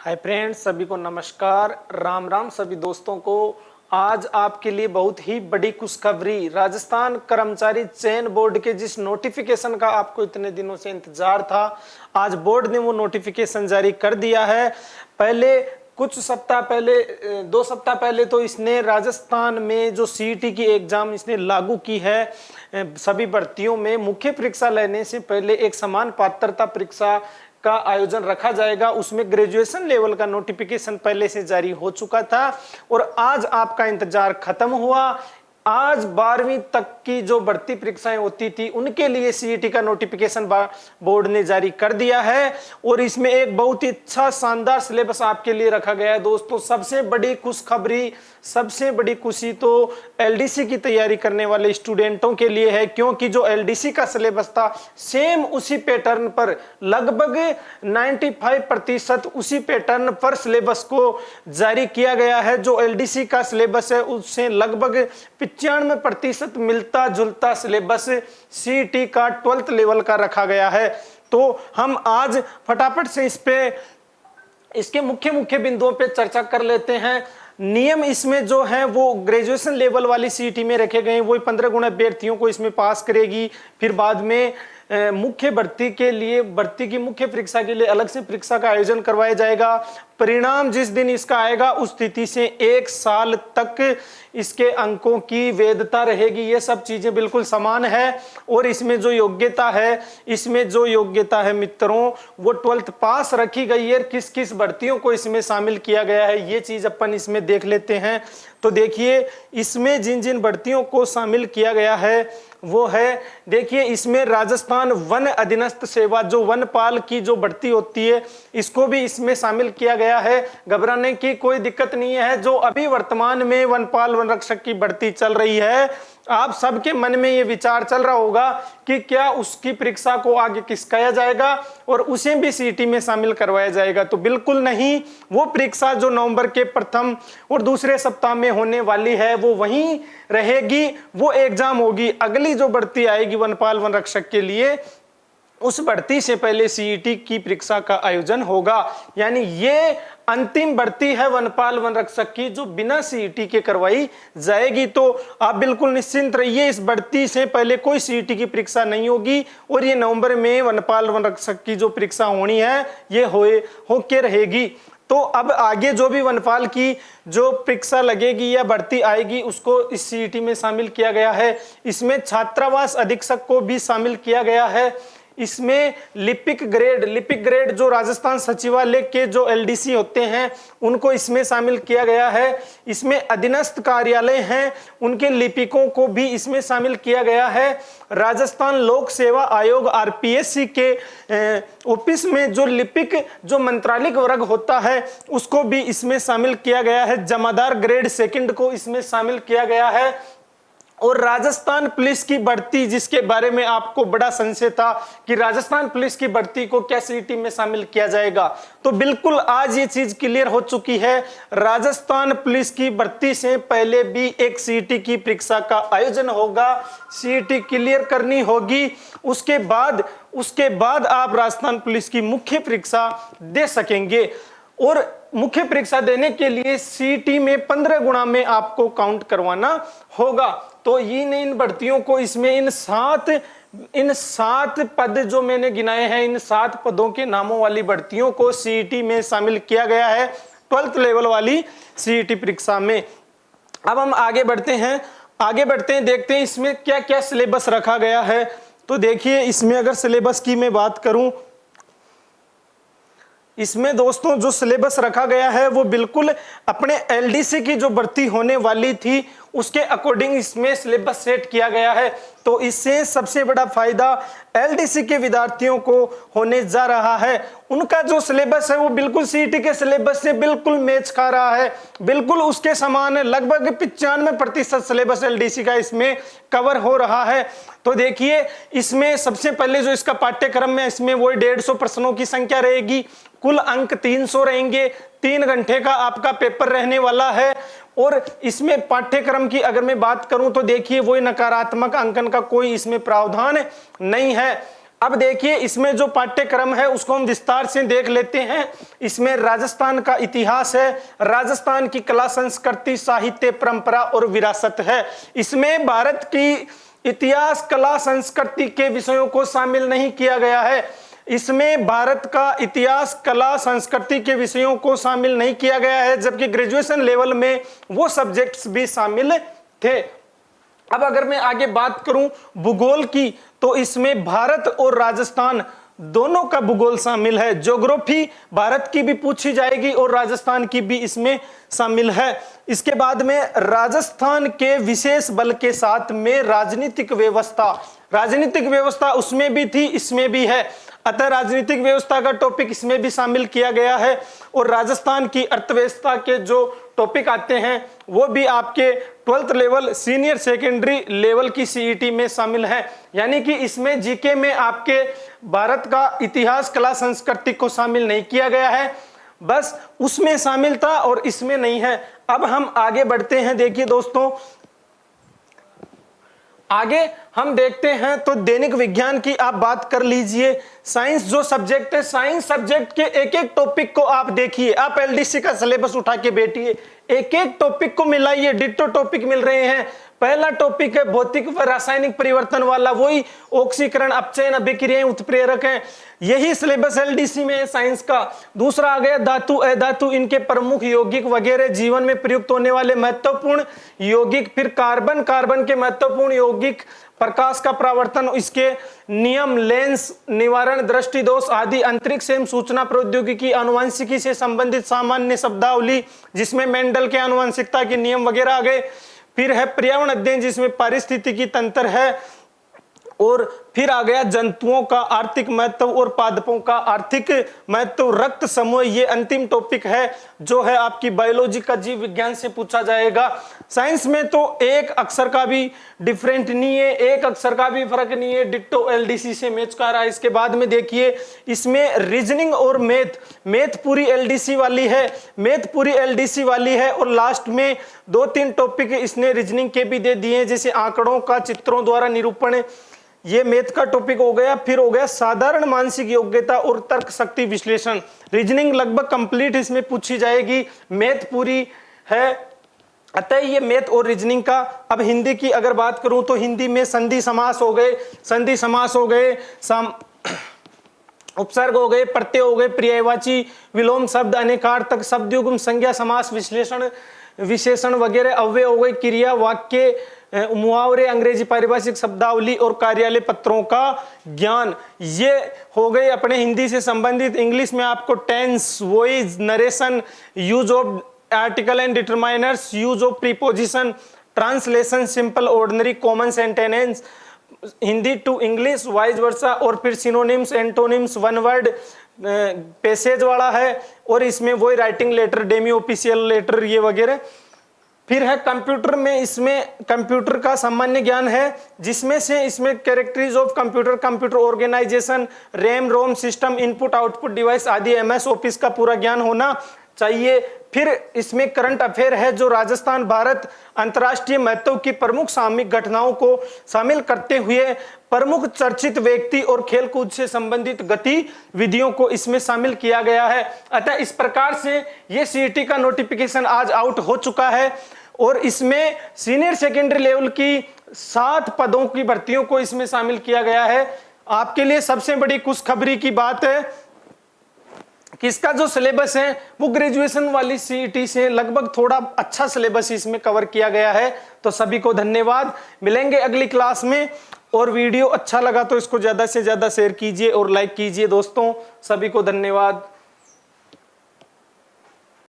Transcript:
Hi friends, सभी को नमस्कार, राम राम सभी दोस्तों को। आज आपके लिए बहुत ही बड़ी खुशखबरी, राजस्थान कर्मचारी चयन बोर्ड के जिस नोटिफिकेशन का आपको इतने दिनों से इंतजार था, आज बोर्ड ने वो नोटिफिकेशन जारी कर दिया है। पहले कुछ सप्ताह पहले 2 सप्ताह पहले तो इसने राजस्थान में जो सीईटी की एग्जाम इसने लागू की है। सभी भर्तियों में मुख्य परीक्षा लेने से पहले एक समान पात्रता परीक्षा का आयोजन रखा जाएगा। उसमें ग्रेजुएशन लेवल का नोटिफिकेशन पहले से जारी हो चुका था और आज आपका इंतजार खत्म हुआ। आज 12वीं तक की जो भर्ती परीक्षाएं होती थी उनके लिए सीईटी का नोटिफिकेशन बोर्ड ने जारी कर दिया है और इसमें एक बहुत ही अच्छा शानदार सिलेबस आपके लिए रखा गया है। दोस्तों, सबसे बड़ी खुशखबरी, सबसे बड़ी खुशी तो एलडीसी की तैयारी करने वाले स्टूडेंटों के लिए है, क्योंकि जो एलडीसी का सिलेबस था सेम उसी पैटर्न पर, लगभग 95% उसी पैटर्न पर सिलेबस को जारी किया गया है। जो एलडीसी का सिलेबस है उससे लगभग 95% मिलता जुलता सिलेबस सीईटी का 12th लेवल का रखा गया है। तो हम आज फटाफट से इसके मुख्य बिंदुओं पे चर्चा कर लेते हैं। नियम इसमें जो है वो ग्रेजुएशन लेवल वाली सीईटी में रखे गए हैं, वही 15 गुना अभ्यर्थियों को इसमें पास करेगी। फिर बाद में मुख्य भर्ती के लिए, भर्ती की मुख्य परीक्षा के लिए अलग से परीक्षा का आयोजन करवाया जाएगा। परिणाम जिस दिन इसका आएगा उस तिथि से 1 साल तक इसके अंकों की वैधता रहेगी। ये सब चीजें बिल्कुल समान है और इसमें जो योग्यता है मित्रों, वो 12th पास रखी गई है। किस किस भर्तियों को इसमें शामिल किया गया है ये चीज अपन इसमें देख लेते हैं। तो देखिए, इसमें जिन जिन भर्तियों को शामिल किया गया है वो है, देखिए इसमें राजस्थान वन अधीनस्थ सेवा, जो वनपाल की जो भर्ती होती है, इसको भी इसमें शामिल किया गया है। घबराने की कोई दिक्कत नहीं है। जो अभी वर्तमान में वनपाल वन रक्षक की भर्ती चल रही है, आप सबके मन में ये विचार चल रहा होगा कि क्या उसकी परीक्षा को आगे खिसकाया जाएगा और उसे भी सीईटी में शामिल करवाया जाएगा। तो बिल्कुल नहीं, वो परीक्षा जो नवंबर के प्रथम और दूसरे सप्ताह में होने वाली है वो वहीं रहेगी, वो एग्जाम होगी। अगली जो भर्ती आएगी वनपाल वन रक्षक के लिए, उस भर्ती से पहले सीईटी की परीक्षा का आयोजन होगा। यानी ये अंतिम भर्ती है वनपाल वन रक्षक की जो बिना सीईटी के करवाई जाएगी। तो आप बिल्कुल निश्चिंत रहिए, इस भर्ती से पहले कोई सीईटी की परीक्षा नहीं होगी और ये नवंबर में वनपाल वन रक्षक की जो परीक्षा होनी है ये होके रहेगी। तो अब आगे जो भी वनपाल की जो परीक्षा लगेगी या भर्ती आएगी उसको इस सीईटी में शामिल किया गया है। इसमें छात्रावास अधीक्षक को भी शामिल किया गया है। इसमें लिपिक ग्रेड जो राजस्थान सचिवालय के जो एलडीसी होते हैं उनको इसमें शामिल किया गया है। इसमें अधीनस्थ कार्यालय हैं उनके लिपिकों को भी इसमें शामिल किया गया है। राजस्थान लोक सेवा आयोग आरपीएससी के ऑफिस में जो लिपिक जो मंत्रालिक वर्ग होता है उसको भी इसमें शामिल किया गया है। जमादार ग्रेड 2 को इसमें शामिल किया गया है। और राजस्थान पुलिस की भर्ती, जिसके बारे में आपको बड़ा संशय था कि राजस्थान पुलिस की भर्ती को क्या सीईटी में शामिल किया जाएगा, तो बिल्कुल आज ये चीज क्लियर हो चुकी है। राजस्थान पुलिस की भर्ती से पहले भी एक सीईटी की परीक्षा का आयोजन होगा, सीईटी क्लियर करनी होगी। उसके बाद आप राजस्थान पुलिस की मुख्य परीक्षा दे सकेंगे। और मुख्य परीक्षा देने के लिए सीईटी में 15 गुना में आपको काउंट करवाना होगा। तो इन भर्तियों को इसमें इन सात पद जो मैंने गिनाए हैं, इन 7 पदों के नामों वाली भर्तियों को सीईटी में शामिल किया गया है 12th लेवल वाली सीईटी परीक्षा में। अब हम आगे बढ़ते हैं, देखते हैं इसमें क्या क्या सिलेबस रखा गया है। तो देखिए, इसमें अगर सिलेबस की मैं बात करूं, इसमें दोस्तों जो सिलेबस रखा गया है वो बिल्कुल अपने एलडीसी की जो भर्ती होने वाली थी उसके अकॉर्डिंग इसमें सिलेबस सेट किया गया है। तो इससे सबसे बड़ा फायदा एलडीसी के विद्यार्थियों को होने जा रहा है। उनका जो सिलेबस है वो बिल्कुल सीईटी के सिलेबस से बिल्कुल मैच खा रहा है, बिल्कुल उसके समान है। लगभग 95% सिलेबस एलडीसी का इसमें कवर हो रहा है। तो देखिए, इसमें सबसे पहले जो इसका पाठ्यक्रम है इसमें वही 150 प्रश्नों की संख्या रहेगी। कुल अंक 300 रहेंगे। 3 घंटे का आपका पेपर रहने वाला है। और इसमें पाठ्यक्रम की अगर मैं बात करूं तो देखिए, वही नकारात्मक अंकन का कोई इसमें प्रावधान नहीं है। अब देखिए इसमें जो पाठ्यक्रम है उसको हम विस्तार से देख लेते हैं। इसमें राजस्थान का इतिहास है, राजस्थान की कला संस्कृति साहित्य परंपरा और विरासत है। इसमें भारत की इतिहास कला संस्कृति के विषयों को शामिल नहीं किया गया है। इसमें भारत का इतिहास कला संस्कृति के विषयों को शामिल नहीं किया गया है, जबकि ग्रेजुएशन लेवल में वो सब्जेक्ट्स भी शामिल थे। अब अगर मैं आगे बात करूं भूगोल की, तो इसमें भारत और राजस्थान दोनों का भूगोल शामिल है। ज्योग्राफी भारत की भी पूछी जाएगी और राजस्थान की भी इसमें शामिल है। इसके बाद में राजस्थान के विशेष बल के साथ में राजनीतिक व्यवस्था उसमें भी थी, इसमें भी है। अतः राजनीतिक व्यवस्था का टॉपिक इसमें भी शामिल किया गया है। और राजस्थान की अर्थव्यवस्था के जो टॉपिक आते हैं वो भी आपके 12th level senior secondary level की सीईटी में शामिल है। यानी कि इसमें जीके में आपके भारत का इतिहास कला संस्कृति को शामिल नहीं किया गया है, बस उसमें शामिल था और इसमें नहीं है। अब हम आगे बढ़ते हैं। देखिए दोस्तों, आगे हम देखते हैं तो दैनिक विज्ञान की आप बात कर लीजिए। साइंस जो सब्जेक्ट है, साइंस सब्जेक्ट के एक एक टॉपिक को आप देखिए। आप एलडीसी का सिलेबस उठा के बैठिए, एक एक टॉपिक को मिलाइए। डिट्टो टॉपिक मिल रहे हैं। पहला टॉपिक है भौतिक व रासायनिक परिवर्तन वाला, वही ऑक्सीकरण अपचयन अभिक्रियाएं उत्प्रेरक हैं, यही सिलेबस एलडीसी में है साइंस का। दूसरा आ गया धातु अधातु, इनके प्रमुख यौगिक वगैरह, जीवन में प्रयुक्त होने वाले महत्वपूर्ण यौगिक। फिर कार्बन के महत्वपूर्ण यौगिक, प्रकाश का परावर्तन, इसके नियम, लेंस निवारण, दृष्टि दोष आदि। अंतरिक्ष एवं सूचना प्रौद्योगिकी, आनुवंशिकी से संबंधित सामान्य शब्दावली, जिसमें मेंडल के आनुवंशिकता के नियम वगैरह आ गए। फिर है पर्यावरण अध्ययन, जिसमें पारिस्थितिकी तंत्र है। और फिर आ गया जंतुओं का आर्थिक महत्व और पादपों का आर्थिक महत्व। रक्त समूह, ये अंतिम टॉपिक है जो है आपकी बायोलॉजी का जीव विज्ञान से पूछा जाएगा। साइंस में तो एक अक्षर का भी डिफरेंट नहीं है, एक अक्षर का भी फर्क नहीं है, डिट्टो एलडीसी से मैच कर रहा है। इसके बाद में देखिए इसमें रीजनिंग और मैथ पूरी एलडीसी वाली है। और लास्ट में 2-3 टॉपिक इसने रीजनिंग के भी दे दिए, जैसे आंकड़ों का चित्रों द्वारा निरूपण, ये मैथ का टॉपिक हो गया। फिर हो गया साधारण मानसिक योग्यता और तर्क शक्ति विश्लेषण। रीजनिंग लगभग कंप्लीट इसमें पूछी जाएगी, मैथ पूरी है। अतः ये मैथ और रीजनिंग का। अब हिंदी की अगर बात करूं तो हिंदी में संधि समास हो गए, उपसर्ग हो गए, प्रत्यय हो गए, पर्यायवाची, विलोम शब्द, अनेकार्थक, शब्दयुग्म, संज्ञा, समास, विशेषण वगैरह, अव्यय हो गए, क्रिया, वाक्य, मुहावरे, अंग्रेजी पारिभाषिक शब्दावली और कार्यालय पत्रों का ज्ञान, ये हो गए अपने हिंदी से संबंधित। इंग्लिश में आपको tense, voice, narration, use of article and determiners, use of preposition, translation, simple, ordinary, common sentence, Hindi to English, vice versa. और फिर synonyms, antonyms, one word passage वाला है। और इसमें वही writing letter, demi official letter, ये वगैरह। फिर है कंप्यूटर में, इसमें कंप्यूटर का सामान्य ज्ञान है, जिसमें से इसमें characteristics of computer organisation, RAM ROM system, input output device आदि, एमएस ऑफिस का पूरा ज्ञान होना चाहिए। फिर इसमें करंट अफेयर है, जो राजस्थान भारत अंतर्राष्ट्रीय महत्व की प्रमुख सामयिक घटनाओं को शामिल करते हुए प्रमुख चर्चित व्यक्ति और खेलकूद से संबंधित गतिविधियों को इसमें शामिल किया गया है। अतः इस प्रकार से ये सीईटी का नोटिफिकेशन आज आउट हो चुका है और इसमें सीनियर सेकेंडरी लेवल की 7 पदों की भर्तियों को इसमें शामिल किया गया है। आपके लिए सबसे बड़ी खुशखबरी की बात है कि इसका जो सिलेबस है वो ग्रेजुएशन वाली सीईटी से लगभग थोड़ा अच्छा सिलेबस इसमें कवर किया गया है। तो सभी को धन्यवाद, मिलेंगे अगली क्लास में। और वीडियो अच्छा लगा तो इसको ज्यादा से ज्यादा शेयर कीजिए और लाइक कीजिए दोस्तों। सभी को धन्यवाद।